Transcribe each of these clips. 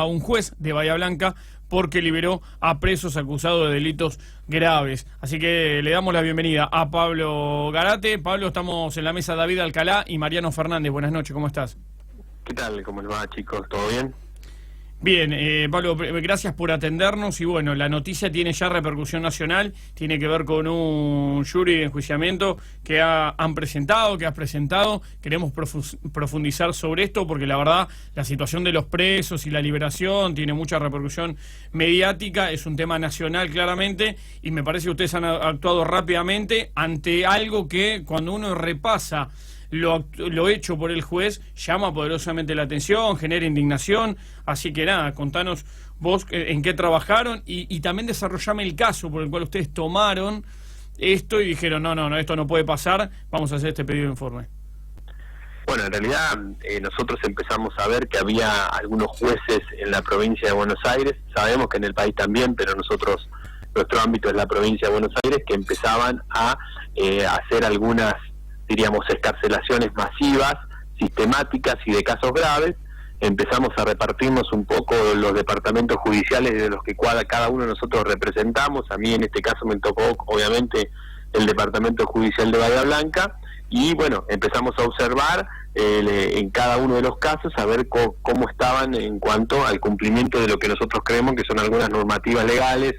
un juez de Bahía Blanca porque liberó a presos acusados de delitos graves. Así que le damos la bienvenida a Pablo Garate. Pablo, estamos en la mesa David Alcalá y Mariano Fernández. Buenas noches, ¿cómo estás? ¿Qué tal? ¿Cómo les va, chicos? ¿Todo bien? Bien, Pablo, gracias por atendernos y bueno, la noticia tiene ya repercusión nacional, tiene que ver con un jury de enjuiciamiento que has presentado. Queremos profundizar sobre esto porque la verdad la situación de los presos y la liberación tiene mucha repercusión mediática, es un tema nacional claramente y me parece que ustedes han actuado rápidamente ante algo que cuando uno repasa lo hecho por el juez llama poderosamente la atención, genera indignación, así que nada, contanos vos en qué trabajaron y también desarrollame el caso por el cual ustedes tomaron esto y dijeron no, esto no puede pasar, vamos a hacer este pedido de informe. Bueno, en realidad nosotros empezamos a ver que había algunos jueces en la provincia de Buenos Aires, sabemos que en el país también, pero nuestro ámbito es la provincia de Buenos Aires, que empezaban a hacer algunas, diríamos, escarcelaciones masivas, sistemáticas y de casos graves. Empezamos a repartirnos un poco los departamentos judiciales de los que cada uno de nosotros representamos. A mí en este caso me tocó obviamente el departamento judicial de Bahía Blanca y bueno, empezamos a observar en cada uno de los casos a ver cómo estaban en cuanto al cumplimiento de lo que nosotros creemos que son algunas normativas legales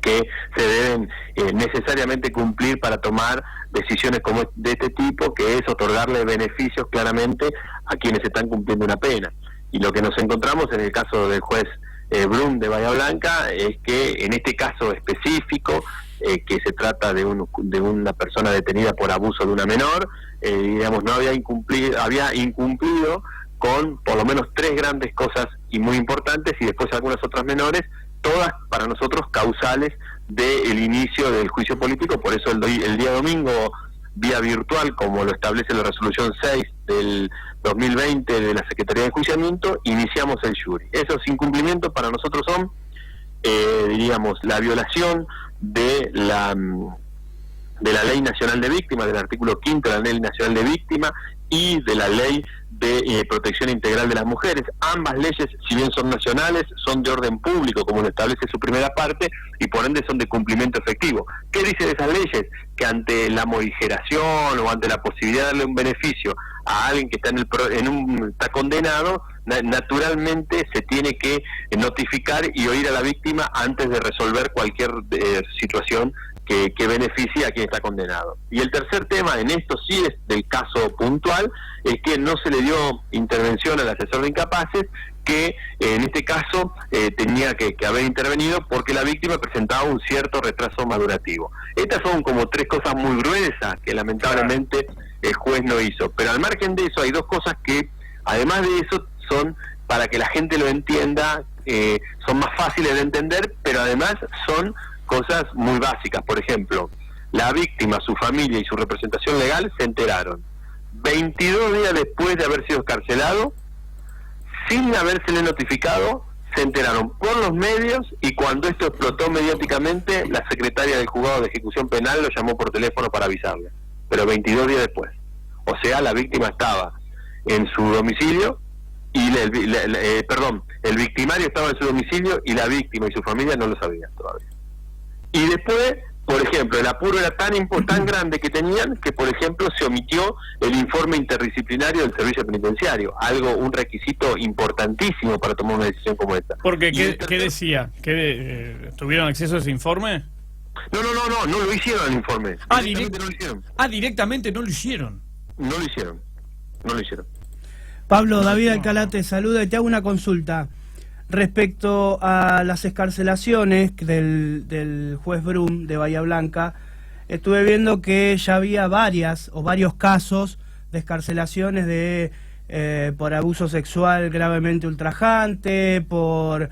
que se deben necesariamente cumplir para tomar decisiones como de este tipo, que es otorgarle beneficios claramente a quienes están cumpliendo una pena. Y lo que nos encontramos en el caso del juez Brum de Bahía Blanca es que en este caso específico, que se trata de una persona detenida por abuso de una menor, digamos, había incumplido con por lo menos 3 grandes cosas y muy importantes y después algunas otras menores, todas para nosotros causales del inicio del juicio político. Por eso el día domingo, vía virtual, como lo establece la resolución 6 del 2020 de la Secretaría de Enjuiciamiento, iniciamos el jury. Esos incumplimientos para nosotros son, diríamos, la violación de la Ley Nacional de Víctimas, del artículo 5 de la Ley Nacional de Víctimas y de la Ley de Protección Integral de las Mujeres. Ambas leyes, si bien son nacionales, son de orden público, como lo establece su primera parte, y por ende son de cumplimiento efectivo. ¿Qué dice de esas leyes? Que ante la morigeración o ante la posibilidad de darle un beneficio a alguien que está condenado, naturalmente se tiene que notificar y oír a la víctima antes de resolver cualquier situación que beneficie a quien está condenado. Y el tercer tema, en esto sí es del caso puntual, es que no se le dio intervención al asesor de incapaces, que en este caso tenía que haber intervenido porque la víctima presentaba un cierto retraso madurativo. Estas son como 3 cosas muy gruesas que lamentablemente el juez no hizo. Pero al margen de eso hay 2 cosas que, además de eso, son, para que la gente lo entienda, son más fáciles de entender, pero además son cosas muy básicas. Por ejemplo, la víctima, su familia y su representación legal se enteraron 22 días después de haber sido excarcelado, sin habérsele notificado, se enteraron por los medios, y cuando esto explotó mediáticamente, la secretaria del juzgado de ejecución penal lo llamó por teléfono para avisarle, pero 22 días después. O sea, la víctima estaba en su domicilio y el victimario estaba en su domicilio y la víctima y su familia no lo sabían todavía. Y después, por ejemplo, el apuro era tan grande que tenían que, por ejemplo, se omitió el informe interdisciplinario del servicio penitenciario, un requisito importantísimo para tomar una decisión como esta. Porque, ¿qué decía? ¿Tuvieron acceso a ese informe? No lo hicieron el informe. Directamente no lo hicieron. Directamente no lo hicieron. No lo hicieron. Pablo, David Alcalá te saluda y te hago una consulta. Respecto a las excarcelaciones del juez Brum de Bahía Blanca, estuve viendo que ya había varios casos de excarcelaciones por abuso sexual gravemente ultrajante, por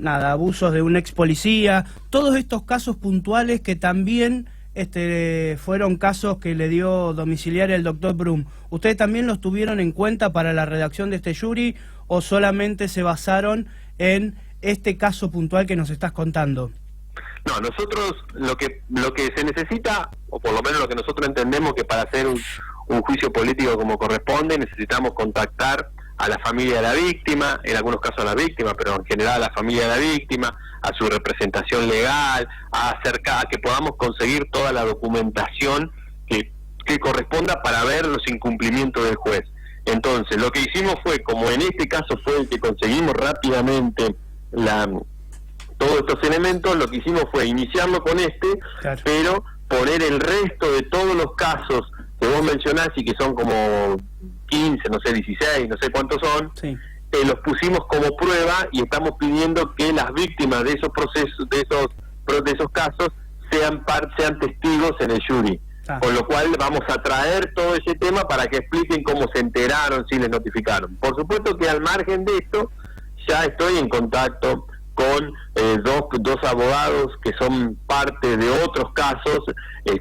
abusos de un ex policía, todos estos casos puntuales que también fueron casos que le dio domiciliaria el doctor Brum. ¿Ustedes también los tuvieron en cuenta para la redacción de este jury o solamente se basaron en este caso puntual que nos estás contando? No, nosotros lo que se necesita, o por lo menos lo que nosotros entendemos que para hacer un juicio político como corresponde, necesitamos contactar a la familia de la víctima, en algunos casos a la víctima, pero en general a la familia de la víctima, a su representación legal, a que podamos conseguir toda la documentación que corresponda para ver los incumplimientos del juez. Entonces, lo que hicimos fue, como en este caso fue el que conseguimos rápidamente todos estos elementos, lo que hicimos fue iniciarlo con claro, pero poner el resto de todos los casos que vos mencionás y que son como 15, no sé, 16, no sé cuántos son, sí, los pusimos como prueba y estamos pidiendo que las víctimas de esos procesos, de esos casos, sean testigos en el jury. Con lo cual vamos a traer todo ese tema para que expliquen cómo se enteraron, si les notificaron. Por supuesto que al margen de esto, ya estoy en contacto con dos abogados que son parte de otros casos,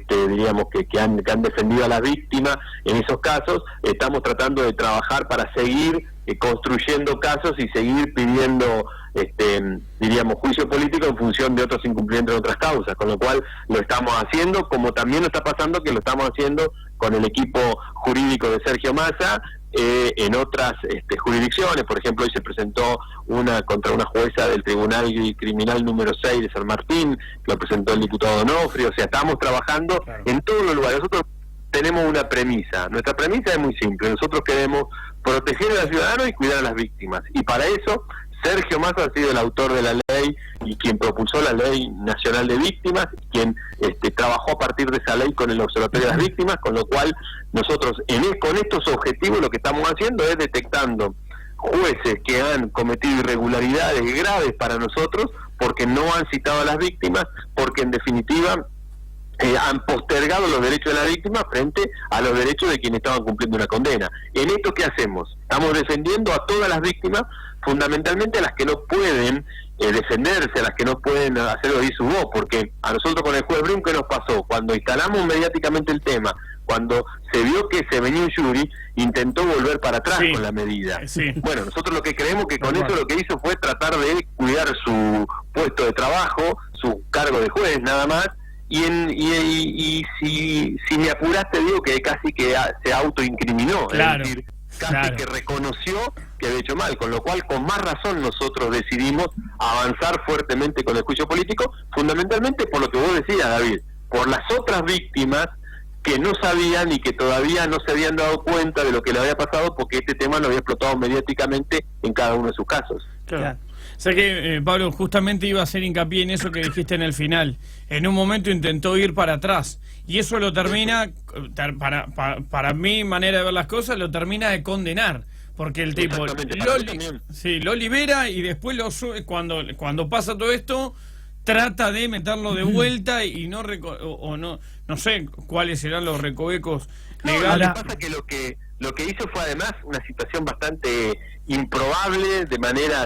diríamos que han defendido a la víctima en esos casos. Estamos tratando de trabajar para seguir construyendo casos y seguir pidiendo diríamos juicio político en función de otros incumplimientos de otras causas, con lo cual lo estamos haciendo, como también nos está pasando que lo estamos haciendo con el equipo jurídico de Sergio Massa en otras jurisdicciones. Por ejemplo, hoy se presentó contra una jueza del Tribunal Criminal número 6 de San Martín, lo presentó el diputado Donofrio. O sea, estamos trabajando en todos los lugares. Nosotros tenemos una premisa, nuestra premisa es muy simple: nosotros queremos proteger a los ciudadanos y cuidar a las víctimas, y para eso Sergio Massa ha sido el autor de la ley y quien propulsó la Ley Nacional de Víctimas, quien trabajó a partir de esa ley con el Observatorio de las Víctimas, con lo cual nosotros con estos objetivos lo que estamos haciendo es detectando jueces que han cometido irregularidades graves para nosotros, porque no han citado a las víctimas, porque en definitiva han postergado los derechos de la víctima frente a los derechos de quienes estaban cumpliendo una condena. En esto, ¿qué hacemos? Estamos defendiendo a todas las víctimas, fundamentalmente a las que no pueden defenderse, a las que no pueden hacer oír su voz, porque a nosotros con el juez Brum, ¿qué nos pasó? Cuando instalamos mediáticamente el tema, cuando se vio que se venía un jury, intentó volver para atrás con la medida. Sí. Bueno, nosotros lo que creemos que con eso lo que hizo fue tratar de cuidar su puesto de trabajo, su cargo de juez, nada más. Y si me apuraste, digo que casi que se autoincriminó, claro, es decir, casi que reconoció que había hecho mal, con lo cual con más razón nosotros decidimos avanzar fuertemente con el juicio político, fundamentalmente por lo que vos decías, David, por las otras víctimas que no sabían y que todavía no se habían dado cuenta de lo que le había pasado, porque este tema lo había explotado mediáticamente en cada uno de sus casos. Claro. O sea que, Pablo, justamente iba a hacer hincapié en eso que dijiste en el final. En un momento intentó ir para atrás, y eso lo termina, para mi manera de ver las cosas, lo termina de condenar, porque el tipo lo libera y después cuando pasa todo esto, trata de meterlo de vuelta y no sé cuáles serán los recovecos legales. Lo que pasa es que lo que hizo fue además una situación bastante improbable, de manera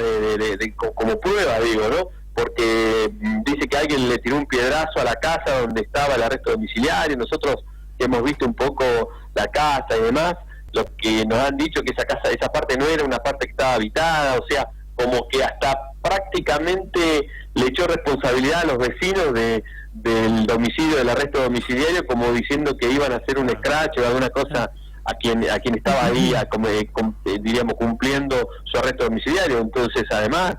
como prueba, digo, ¿no? Porque dice que alguien le tiró un piedrazo a la casa donde estaba el arresto domiciliario. Nosotros hemos visto un poco la casa y demás, lo que nos han dicho que esa parte no era una parte que estaba habitada, o sea, como que hasta prácticamente le echó responsabilidad a los vecinos del domicilio, del arresto domiciliario, como diciendo que iban a hacer un scratch o alguna cosa a quien estaba ahí, diríamos, cumpliendo su arresto domiciliario. Entonces, además,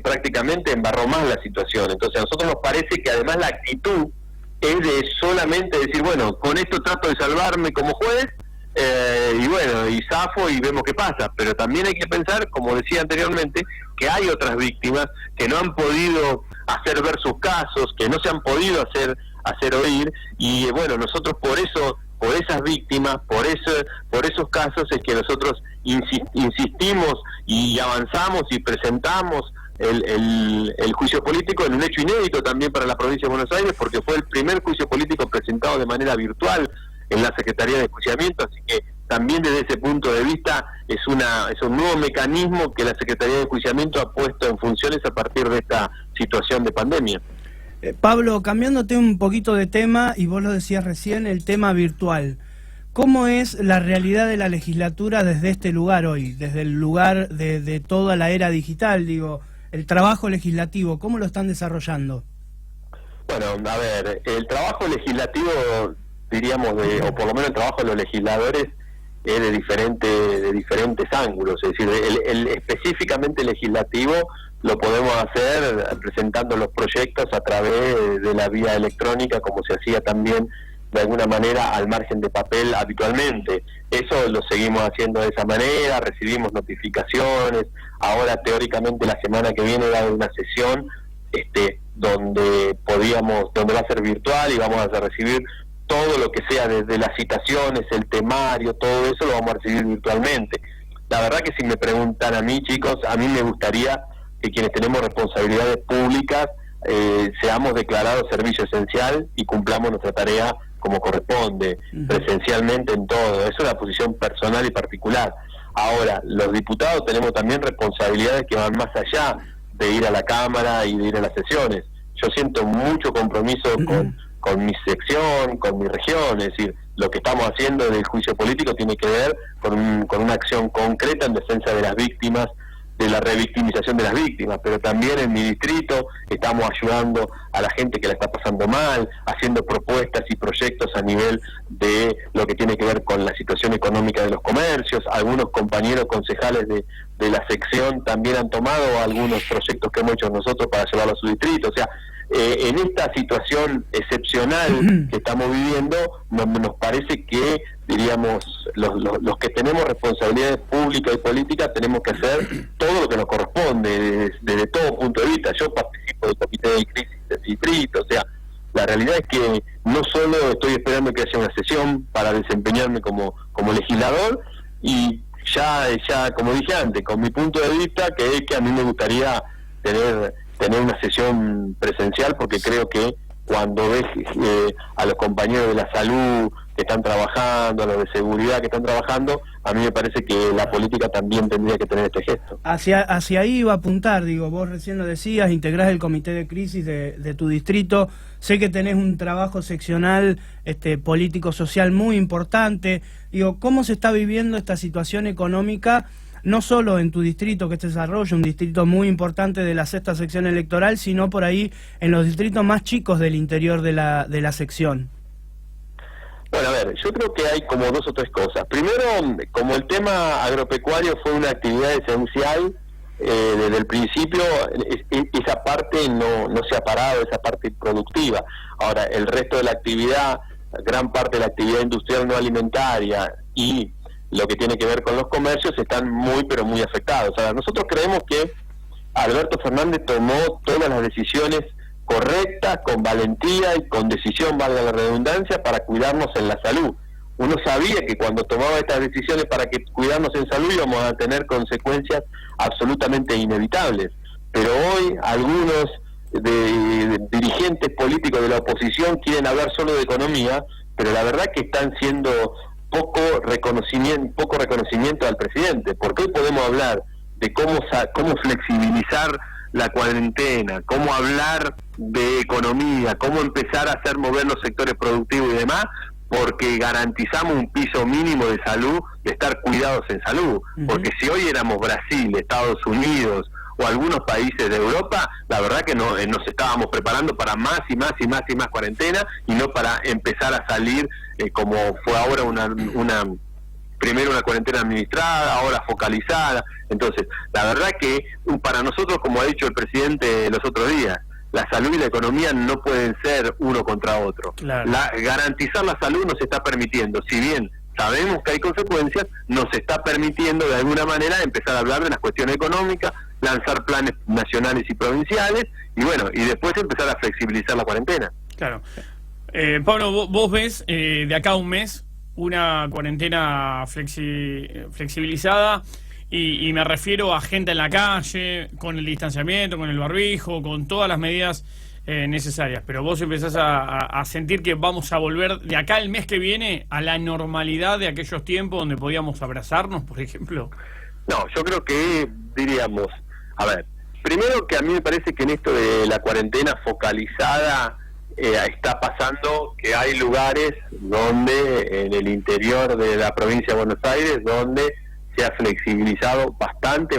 prácticamente embarró más la situación. Entonces, a nosotros nos parece que además la actitud es de solamente decir, bueno, con esto trato de salvarme como juez, y bueno, y zafo y vemos qué pasa. Pero también hay que pensar, como decía anteriormente, que hay otras víctimas que no han podido hacer ver sus casos, que no se han podido hacer oír, y bueno, nosotros por esas víctimas, por esos casos es que nosotros insistimos y avanzamos y presentamos el juicio político, en un hecho inédito también para la provincia de Buenos Aires, porque fue el primer juicio político presentado de manera virtual en la Secretaría de Enjuiciamiento, así que también desde ese punto de vista es un nuevo mecanismo que la Secretaría de Enjuiciamiento ha puesto en funciones a partir de esta situación de pandemia. Pablo, cambiándote un poquito de tema, y vos lo decías recién, el tema virtual. ¿Cómo es la realidad de la legislatura desde este lugar hoy, desde el lugar de toda la era digital, digo, el trabajo legislativo, cómo lo están desarrollando? Bueno, a ver, el trabajo legislativo, diríamos, o por lo menos el trabajo de los legisladores, es de diferentes ángulos, es decir, el específicamente legislativo lo podemos hacer presentando los proyectos a través de la vía electrónica, como se hacía también de alguna manera al margen de papel habitualmente. Eso lo seguimos haciendo de esa manera, recibimos notificaciones. Ahora teóricamente la semana que viene va a haber una sesión donde va a ser virtual y vamos a recibir todo lo que sea desde las citaciones, el temario, todo eso lo vamos a recibir virtualmente. La verdad que si me preguntan a mí, chicos, a mí me gustaría que quienes tenemos responsabilidades públicas seamos declarados servicio esencial y cumplamos nuestra tarea como corresponde, presencialmente en todo. Es una posición personal y particular. Ahora, los diputados tenemos también responsabilidades que van más allá de ir a la Cámara y de ir a las sesiones. Yo siento mucho compromiso con mi sección, con mi región, es decir, lo que estamos haciendo del juicio político tiene que ver con una acción concreta en defensa de las víctimas, de la revictimización de las víctimas, pero también en mi distrito estamos ayudando a la gente que la está pasando mal, haciendo propuestas y proyectos a nivel de lo que tiene que ver con la situación económica de los comercios. Algunos compañeros concejales de la sección también han tomado algunos proyectos que hemos hecho nosotros para llevarlo a su distrito. O sea, en esta situación excepcional que estamos viviendo, nos parece que, diríamos, los que tenemos responsabilidades públicas y políticas tenemos que hacer todo lo que nos corresponde desde todo punto de vista. Yo participo del comité de crisis del distrito, o sea, la realidad es que no solo estoy esperando que haya una sesión para desempeñarme como legislador, y ya como dije antes, con mi punto de vista, que es que a mí me gustaría tener una sesión presencial, porque creo que cuando ves a los compañeros de la salud que están trabajando, a los de seguridad que están trabajando, a mí me parece que la política también tendría que tener este gesto. Hacia ahí iba a apuntar, digo, vos recién lo decías, integrás el comité de crisis de tu distrito, sé que tenés un trabajo seccional político-social muy importante, digo, ¿cómo se está viviendo esta situación económica? No solo en tu distrito, que este desarrollo, un distrito muy importante de la 6ª sección electoral, sino por ahí en los distritos más chicos del interior de la sección. Bueno, a ver, yo creo que hay como dos o tres cosas. Primero, como el tema agropecuario fue una actividad esencial, desde el principio, esa parte no se ha parado, esa parte productiva. Ahora, el resto de la actividad, gran parte de la actividad industrial no alimentaria y lo que tiene que ver con los comercios están pero muy afectados. Ahora, nosotros creemos que Alberto Fernández tomó todas las decisiones correctas, con valentía y con decisión, valga la redundancia, para cuidarnos en la salud. Uno sabía que cuando tomaba estas decisiones para cuidarnos en salud íbamos a tener consecuencias absolutamente inevitables. Pero hoy algunos dirigentes políticos de la oposición quieren hablar solo de economía, pero la verdad que están siendo poco reconocimiento al presidente, porque hoy podemos hablar de cómo flexibilizar la cuarentena, cómo hablar de economía, cómo empezar a hacer mover los sectores productivos y demás, porque garantizamos un piso mínimo de salud, de estar cuidados en salud. Porque si hoy éramos Brasil, Estados Unidos o algunos países de Europa, la verdad que nos estábamos preparando para más y más y más y más cuarentena, y no para empezar a salir como fue ahora primero una cuarentena administrada, ahora focalizada. Entonces, la verdad que para nosotros, como ha dicho el presidente los otros días, la salud y la economía no pueden ser uno contra otro. Claro. Garantizar la salud nos está permitiendo, si bien sabemos que hay consecuencias, nos está permitiendo de alguna manera empezar a hablar de las cuestiones económicas, lanzar planes nacionales y provinciales, y bueno, y después empezar a flexibilizar la cuarentena. Claro. Pablo, vos ves de acá a un mes una cuarentena flexibilizada, y me refiero a gente en la calle, con el distanciamiento, con el barbijo, con todas las medidas necesarias, pero vos empezás a sentir que vamos a volver de acá el mes que viene a la normalidad de aquellos tiempos donde podíamos abrazarnos, por ejemplo. No, yo creo que diríamos, a ver, primero que a mí me parece que en esto de la cuarentena focalizada está pasando que hay lugares donde en el interior de la provincia de Buenos Aires donde se ha flexibilizado bastante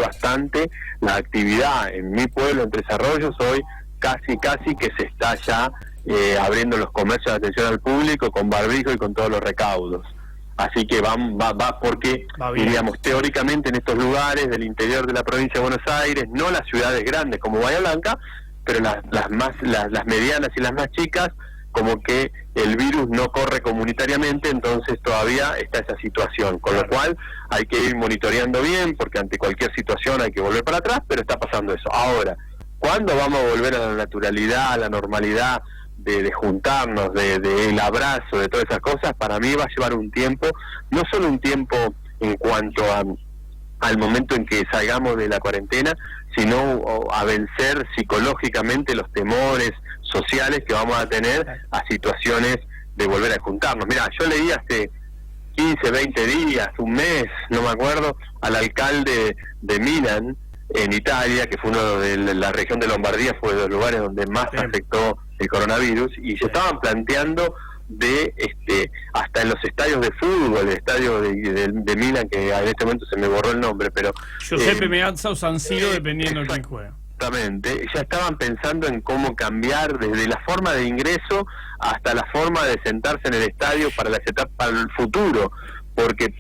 la actividad. En mi pueblo, en Tres Arroyos, hoy casi que se está ya abriendo los comercios de atención al público con barbijo y con todos los recaudos. Así que va porque, diríamos, teóricamente en estos lugares del interior de la provincia de Buenos Aires, no las ciudades grandes como Bahía Blanca, pero las medianas y las más chicas, como que el virus no corre comunitariamente, entonces todavía está esa situación, con lo cual hay que ir monitoreando bien, porque ante cualquier situación hay que volver para atrás, pero está pasando eso. Ahora, ¿cuándo vamos a volver a la naturalidad, a la normalidad de juntarnos, el abrazo, de todas esas cosas? Para mí va a llevar un tiempo, no solo un tiempo en cuanto al momento en que salgamos de la cuarentena, sino a vencer psicológicamente los temores sociales que vamos a tener a situaciones de volver a juntarnos. Mira, yo leí hace 15, 20 días, un mes, no me acuerdo, al alcalde de Milán, en Italia, que fue uno de la región de Lombardía, fue de los lugares donde más afectó el coronavirus, y se estaban planteando hasta en los estadios de fútbol, el estadio de Milán, que en este momento se me borró el nombre, pero Giuseppe Meazza o San Siro, dependiendo de quién juega. Exactamente, ya estaban pensando en cómo cambiar desde la forma de ingreso hasta la forma de sentarse en el estadio para el futuro, porque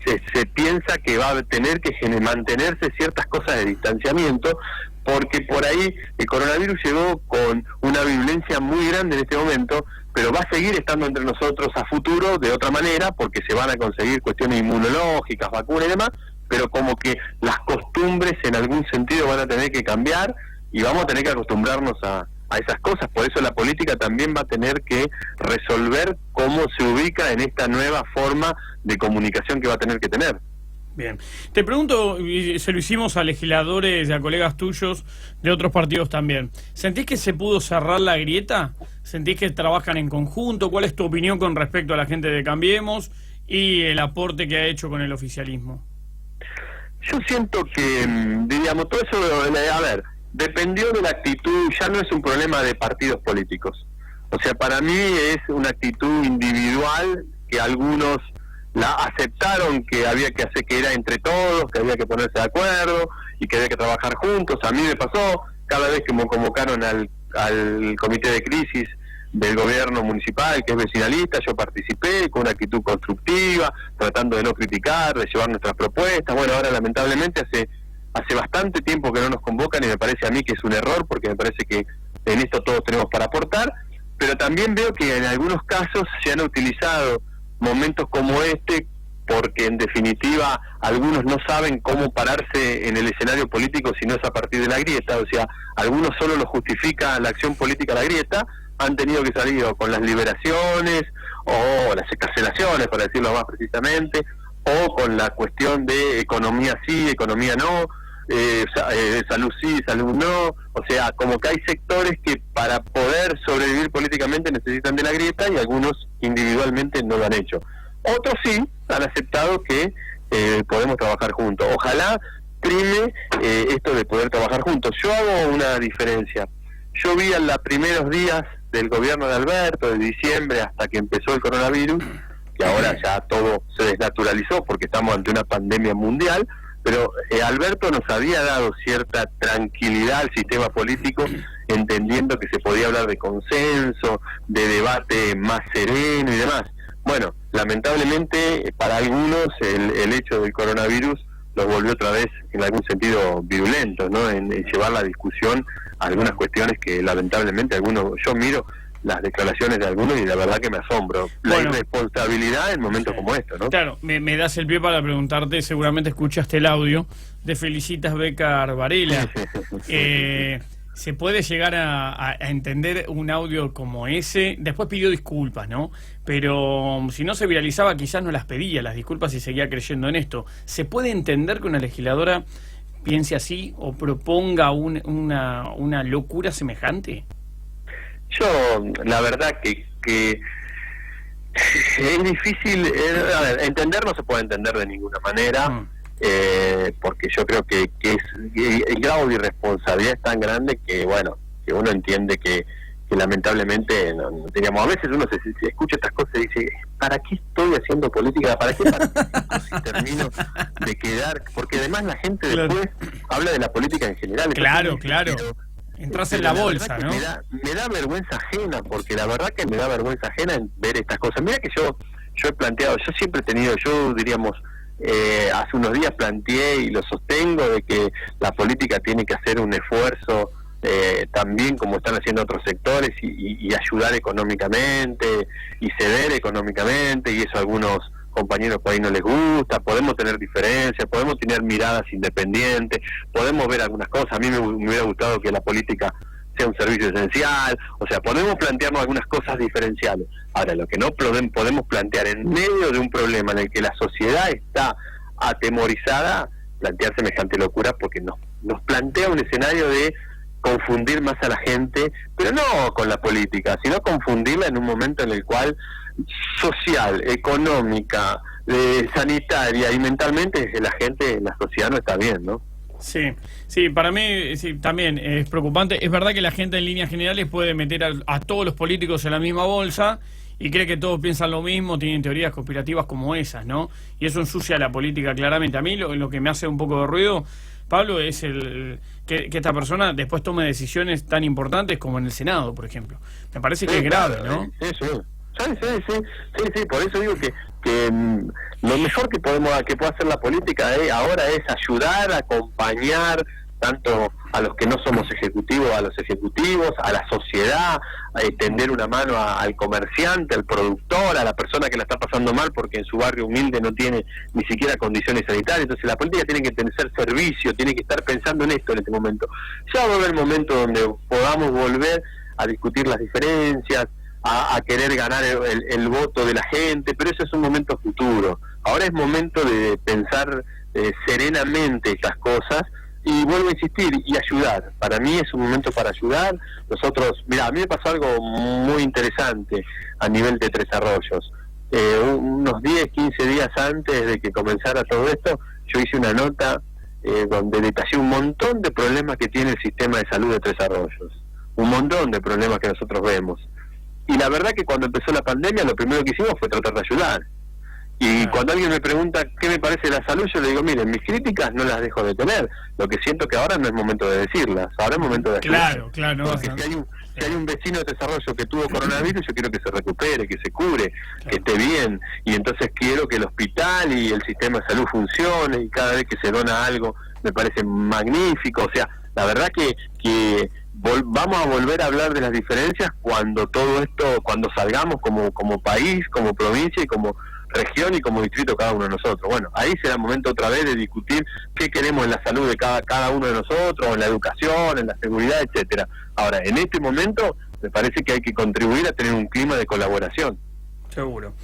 se piensa que va a tener que mantenerse ciertas cosas de distanciamiento, porque por ahí el coronavirus llegó con una virulencia muy grande en este momento, pero va a seguir estando entre nosotros a futuro de otra manera, porque se van a conseguir cuestiones inmunológicas, vacunas y demás, pero como que las costumbres en algún sentido van a tener que cambiar y vamos a tener que acostumbrarnos a esas cosas. Por eso la política también va a tener que resolver cómo se ubica en esta nueva forma de comunicación que va a tener que tener. Bien, te pregunto, y se lo hicimos a legisladores y a colegas tuyos de otros partidos también, ¿sentís que se pudo cerrar la grieta? ¿Sentís que trabajan en conjunto? ¿Cuál es tu opinión con respecto a la gente de Cambiemos y el aporte que ha hecho con el oficialismo? Yo siento que, diríamos, todo eso, a ver, dependió de la actitud, ya no es un problema de partidos políticos. O sea, para mí es una actitud individual que algunos la aceptaron, que había que hacer, que era entre todos, que había que ponerse de acuerdo y que había que trabajar juntos. A mí me pasó, cada vez que me convocaron al comité de crisis del gobierno municipal, que es vecinalista, yo participé con una actitud constructiva, tratando de no criticar, de llevar nuestras propuestas. Bueno, ahora lamentablemente hace bastante tiempo que no nos convocan y me parece a mí que es un error, porque me parece que en esto todos tenemos para aportar, pero también veo que en algunos casos se han utilizado momentos como este, porque en definitiva algunos no saben cómo pararse en el escenario político si no es a partir de la grieta. O sea, algunos solo lo justifica la acción política la grieta, han tenido que salir con las liberaciones o las excarcelaciones, para decirlo más precisamente, o con la cuestión de economía sí, economía no, salud sí, salud no. O sea, como que hay sectores que para poder sobrevivir políticamente necesitan de la grieta y algunos individualmente no lo han hecho. Otros sí han aceptado que podemos trabajar juntos. Ojalá prime esto de poder trabajar juntos. Yo hago una diferencia. Yo vi en los primeros días del gobierno de Alberto, de diciembre hasta que empezó el coronavirus, que ahora ya todo se desnaturalizó porque estamos ante una pandemia mundial, pero Alberto nos había dado cierta tranquilidad al sistema político, entendiendo que se podía hablar de consenso, de debate más sereno y demás. Bueno, lamentablemente para algunos el hecho del coronavirus los volvió otra vez en algún sentido virulentos, ¿no? En llevar la discusión a algunas cuestiones que lamentablemente yo miro las declaraciones de algunos y la verdad que me asombro. La irresponsabilidad en momentos como estos, ¿no? Claro, me das el pie para preguntarte, seguramente escuchaste el audio de Felicitas Becar Varela. ¿Se puede llegar a entender un audio como ese? Después pidió disculpas, ¿no? Pero si no se viralizaba, quizás no las pedía las disculpas y seguía creyendo en esto. ¿Se puede entender que una legisladora piense así o proponga una locura semejante? Yo, la verdad que es difícil, a ver, entender no se puede entender de ninguna manera, porque yo creo que el grado de irresponsabilidad es tan grande que, bueno, que uno entiende que lamentablemente no teníamos. A veces uno se escucha estas cosas y dice, ¿para qué estoy haciendo política? ¿Para qué participo si termino de quedar? Porque además la gente después habla de la política en general. Claro. Entras en la bolsa, ¿no? Me da vergüenza ajena, porque la verdad que me da vergüenza ajena en ver estas cosas. Mira que yo yo he planteado, yo siempre he tenido, hace unos días planteé y lo sostengo de que la política tiene que hacer un esfuerzo también como están haciendo otros sectores y ayudar económicamente y ceder económicamente, y eso a algunos compañeros por ahí no les gusta. Podemos tener diferencias, podemos tener miradas independientes, podemos ver algunas cosas. A mí me hubiera gustado que la política sea un servicio esencial, o sea, podemos plantearnos algunas cosas diferenciales. Ahora, lo que no podemos plantear en medio de un problema en el que la sociedad está atemorizada, plantear semejante locura, porque nos plantea un escenario de confundir más a la gente, pero no con la política, sino confundirla en un momento en el cual social, económica, sanitaria y mentalmente la sociedad no está bien, ¿no? Sí, para mí sí, también es preocupante. Es verdad que la gente en líneas generales puede meter a todos los políticos en la misma bolsa y cree que todos piensan lo mismo, tienen teorías conspirativas como esas, ¿no? Y eso ensucia la política claramente. A mí lo que me hace un poco de ruido, Pablo, es que esta persona después tome decisiones tan importantes como en el Senado, por ejemplo. Me parece que es grave, ¿no? Sí, por eso digo que lo mejor que puede hacer la política ahora es ayudar, acompañar tanto a los que no somos ejecutivos, a los ejecutivos, a la sociedad, tender una mano al comerciante, al productor, a la persona que la está pasando mal porque en su barrio humilde no tiene ni siquiera condiciones sanitarias. Entonces la política tiene que tener servicio, tiene que estar pensando en esto en este momento. Ya va a haber el momento donde podamos volver a discutir las diferencias, a querer ganar el voto de la gente, pero eso es un momento futuro. Ahora es momento de pensar serenamente estas cosas y vuelvo a insistir, y ayudar. Para mí es un momento para ayudar. Nosotros, mira, a mí me pasó algo muy interesante a nivel de Tres Arroyos. Unos 10, 15 días antes de que comenzara todo esto, yo hice una nota donde detallé un montón de problemas que tiene el sistema de salud de Tres Arroyos. Un montón de problemas que nosotros vemos. Y la verdad que cuando empezó la pandemia, lo primero que hicimos fue tratar de ayudar. Y cuando alguien me pregunta qué me parece la salud, yo le digo, miren, mis críticas no las dejo de tener. Lo que siento que ahora no es momento de decirlas, ahora es momento de ayudar. Claro. Porque si hay un vecino de desarrollo que tuvo coronavirus, yo quiero que se recupere, que se cure, que esté bien. Y entonces quiero que el hospital y el sistema de salud funcione, y cada vez que se dona algo me parece magnífico. O sea, la verdad que vamos a volver a hablar de las diferencias cuando todo esto, cuando salgamos como país, como provincia y como región y como distrito cada uno de nosotros. Bueno, ahí será el momento otra vez de discutir qué queremos en la salud de cada uno de nosotros, en la educación, en la seguridad, etcétera. Ahora, en este momento me parece que hay que contribuir a tener un clima de colaboración. Seguro.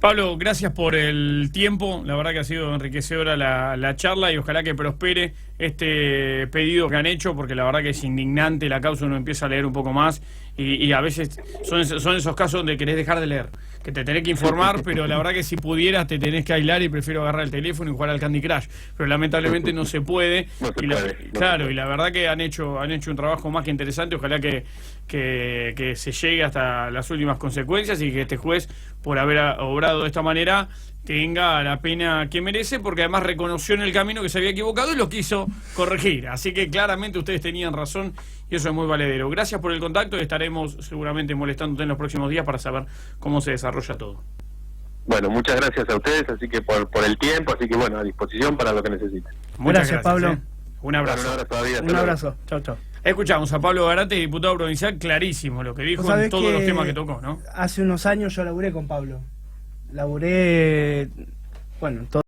Pablo, gracias por el tiempo, la verdad que ha sido enriquecedora la charla y ojalá que prospere este pedido que han hecho, porque la verdad que es indignante la causa, uno empieza a leer un poco más y a veces son esos casos donde querés dejar de leer, que te tenés que informar, pero la verdad que si pudieras te tenés que aislar y prefiero agarrar el teléfono y jugar al Candy Crush, pero lamentablemente no se puede. Y la verdad que han hecho un trabajo más que interesante, ojalá que se llegue hasta las últimas consecuencias y que este juez, por haber obrado de esta manera, tenga la pena que merece, porque además reconoció en el camino que se había equivocado y lo quiso corregir. Así que claramente ustedes tenían razón y eso es muy valedero. Gracias por el contacto y estaremos seguramente molestándote en los próximos días para saber cómo se desarrolla todo. Bueno, muchas gracias a ustedes, así que por el tiempo, así que bueno, a disposición para lo que necesiten. Muchas gracias, Pablo. Un abrazo. Bueno, un abrazo, un abrazo. Chau. Escuchamos a Pablo Garate, diputado provincial, clarísimo lo que dijo en todos los temas que tocó, ¿no? Hace unos años yo laburé con Pablo. Laburé, bueno, todo.